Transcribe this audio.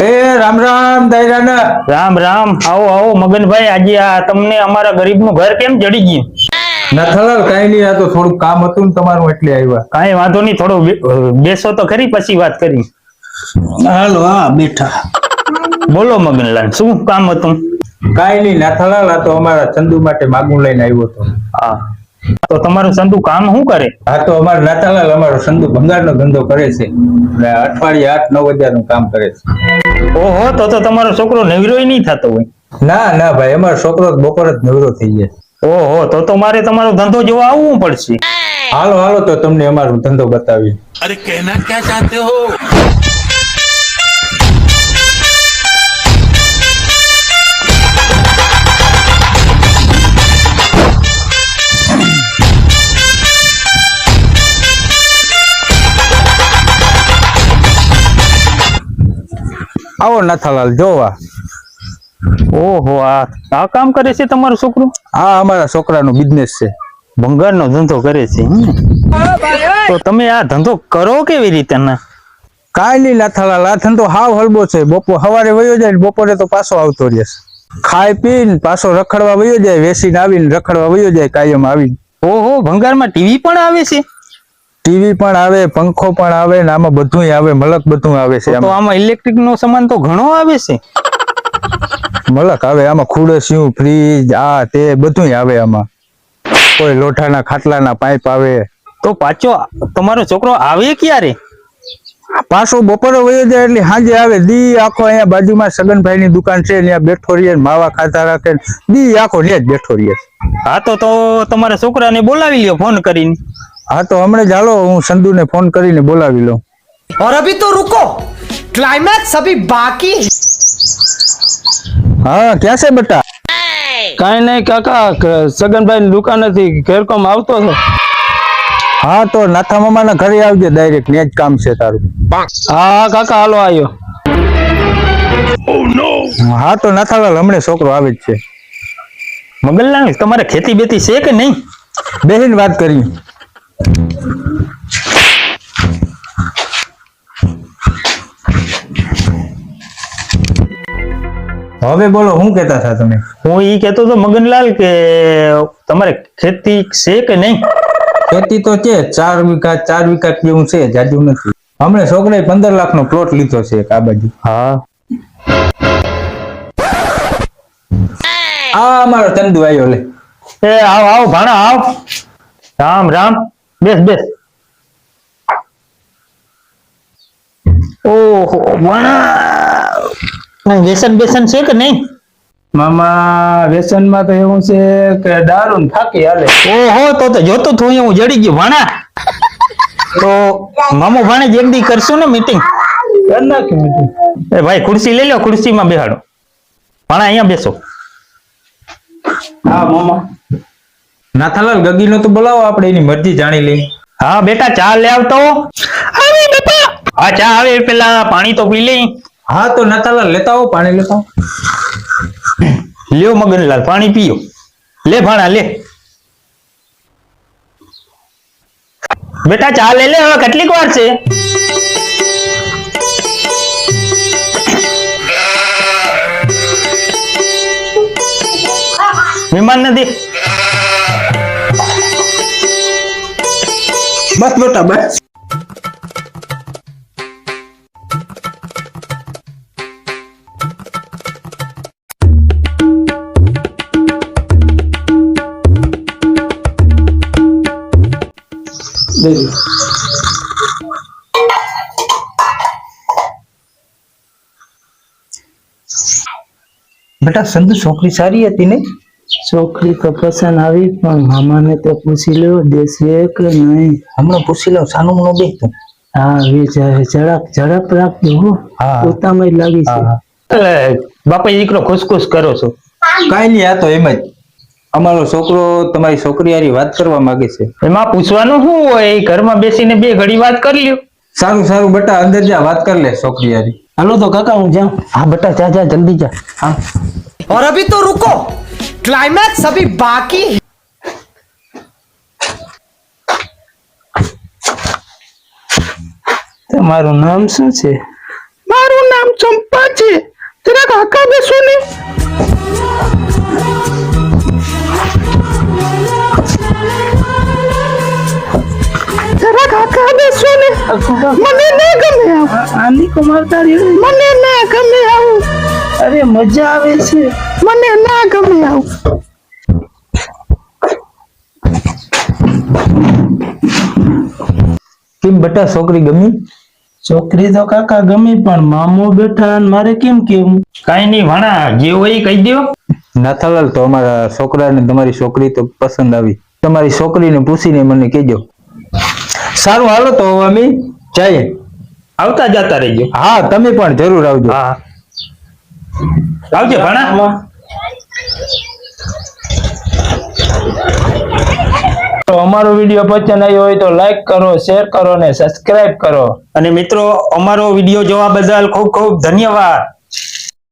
એ રામ રામ દાયરાના રામ રામ. આવો આવો મગનભાઈ, આજે આ તમને અમારા ગરીબનું ઘર કેમ જડી ગયું? નથાલાલ કઈ નહીં, આ તો થોડું કામ હતું ને તમારું એટલે આવ્યા. કાંઈ વાંધો નહીં, થોડો બેસો તો ખરી, પછી વાત કરી. હાલો હા બેઠા. બોલો મગનલાલ, શું કામ હતું? કઈ નહીં નાથાલાલ, આ તો અમારા ચંદુ માટે માગું લઈને આવ્યો હતો. હા, તો તમારું સંધુ કામ શું કરે? હા તો અમારા નાથાલાલ, અમારો ચંદુ ભંગારનો ધંધો કરે છે એટલે અઠવાડિયે 8-9 હજારનું કામ કરે છે. ઓહો, તો તમારો છોકરો નવરોય નહીં થતો હોય. ના ના ભાઈ, અમારો છોકરો બપોર જ નવરો થઈ જાય. ઓહો, તો મારે તમારો ધંધો જોવા આવવું પડશે. હાલો હાલો, તો તમને અમારો ધંધો બતાવી. अरे कहना क्या चाहते हो? આવો નાથાલાલ જોવા. ઓહો, આ કામ કરે છે તમારો છોકરો? આ અમારા છોકરાનો બિઝનેસ છે. ભંગારનો ધંધો કરે છે એમ ને? તો તમે આ ધંધો કરો કેવી રીતે? ના કાંઈ નહીં નાથાલાલ, આ ધંધો હાવ હલબો છે. સવારે વયો જાય ને બપોરે તો પાછો આવતો રહેશે. ખાઈ પીને પાછો રખડવા વયો જાય, વેસીને આવીને રખડવા વયો જાય કાયમ આવીને. ઓહો, ભંગારમાં ટીવી પણ આવે છે? ટીવી પણ આવે, પંખો પણ આવે ને આમાં બધુંય આવે, મલક બધું આવે છે. તો આમાં ઇલેક્ટ્રિક નો સામાન તો ઘણો આવે છે. મલક આવે આમાં, ખુરશીયું, ફ્રીજ, આ તે બધુંય આવે આમાં. કોઈ લોઠાના ખાટલાના પાઇપ આવે. તો પાછો તમારો છોકરો આવે ક્યારે? પાછો બપોરે વયો જાય એટલે સાંજે આવે. દી આખો અહીંયા બાજુમાં સગનભાઈ ની દુકાન છે, ત્યાં બેઠો રહીએ, માવા ખાતા રાખે, દી આખો ત્યાં જ બેઠો રહીએ. હા, તો તમારા છોકરાને બોલાવી લ્યો ફોન કરીને. હા તો હમણાં જ હાલો, હું સંધુને ફોન કરીને બોલાવી લઉં. और अभी तो रुको, क्लाइमैक्स अभी बाकी. હા ક્યાં છે બેટા? કઈ નહીં કાકા, સગનભાઈ ની દુકાન હતી, ઘેરકામ આવતો છે. હા તો નાથા મામાના ઘરે આવજે ડાયરેક્ટ, ત્યાં જ કામ છે તારું. હા કાકા, હાલો આવ્યો. હા તો નાથાલાલ હમણાં છોકરો આવે જ છે. મગનલાલ, તમારે ખેતી બેતી છે કે નહીં? બેહીને વાત કરી. હવે બોલો, શું કહેતા હતા તમે? હું ઈ કહેતો હતો મગનલાલ કે તમારે ખેતી છે કે નહીં? ખેતી તો છે, 4 વીઘા જેવું છે, જાજુ નથી. હમણાં છોકરાએ 15 લાખનો પ્લોટ લીધો છે આ બાજુ. હા. આ અમારો ચંદુ આવ્યો લે. એ આવ ભાણા આવ. રામ રામ, બેસ. ઓહો ભાણા, વ્યસન છે કે નહીં? મામા વ્યસનમાં તો એવું છે કે દારૂ ને ફાકી હાલે. ઓહો, તો જોતો થયું હું જડી ગયો ભાણા. તો મામો ભાણે એક દી કરશું ને મીટિંગ? એ ભાઈ ખુરશી લઈ લો, ખુરશીમાં બેહાડો. ભાણા અહીંયા બેસો. હા મામા. નાથાલાલ ગગીનો તો બોલાવો, આપણે એની મરજી જાણી લઈએ. હા બેટા, ચા લે આવતો. આવી બેટા. હા, ચા આવે પેલા પાણી તો પી લઈ. હા તો નાથાલાલ લેતા આવો, પાણી લેતા આવો. લ્યો મગનલાલ, પાણી પીઓ. લે ભાણા લે. બેટા ચા લે, હવે કેટલીક વાર છે? મહેમાન નથી? બસ બેટા બસ. બેટા સંધુ છોકરી સારી હતી ને? છોકરી તો પસંદ આવી, પણ મામાને તો પૂછી લો દેશે કે નહીં. હમણાં પૂછી લઉં, સાનું નો બેસતો. હા, ઝડપ રાખજો હો. હા. પોતામાં જ લાગી છે. બાપા દીકરો ખુશ કરો છો? કાઈ નહીં, આ તો એમ જ. અમારો છોકરો તમારી છોકરી હારી વાત કરવા માંગે છે. એમાં પૂછવાનું શું હોય? ઘરમાં બેસીને 2 ઘડી વાત કરી લ્યો. સારું બેટા, અંદર જા, વાત કર લે છોકરી હારી. હાલો તો કાકા, હું જાઉં. હા બેટા, જા જલ્દી જા. હા. और अभी तो रुको, क्लाइमैक्स अभी बाकी. તમારું નામ શું છે? મારું નામ ચંપા છે. તેરા કાકા બેસો ને. તેરા કાકા બેસો ને. મને ના ગમે આની કુમાર તારી. મને ના ગમે આવું. અરે મજા આવે છે. મને ના ગમે આવું. કેમ બટા છોકરી ગમી? છોકરી તો કાકા ગમી પણ મામો બેઠા અને મારે કેમ કેવું? કઈ નહીં ભાણા, જે હોય એ કહી દો. નાથાલાલ, તો અમારા છોકરાને તમારી છોકરી તો પસંદ આવી. તમારી છોકરીને પૂછીને મને કહેજો. સારું, હાલો તો હવે અમે જઈએ. આવતા જતા રહેજો. હા, તમે પણ જરૂર આવજો. હા, આવજો ભાણા. તો અમારો વિડીયો પસંદ આવ્યો હોય તો લાઈક કરો, શેર કરો ને સબસ્ક્રાઇબ કરો. અને મિત્રો, અમારો વિડીયો જોવા બદલ ખૂબ ખૂબ ધન્યવાદ.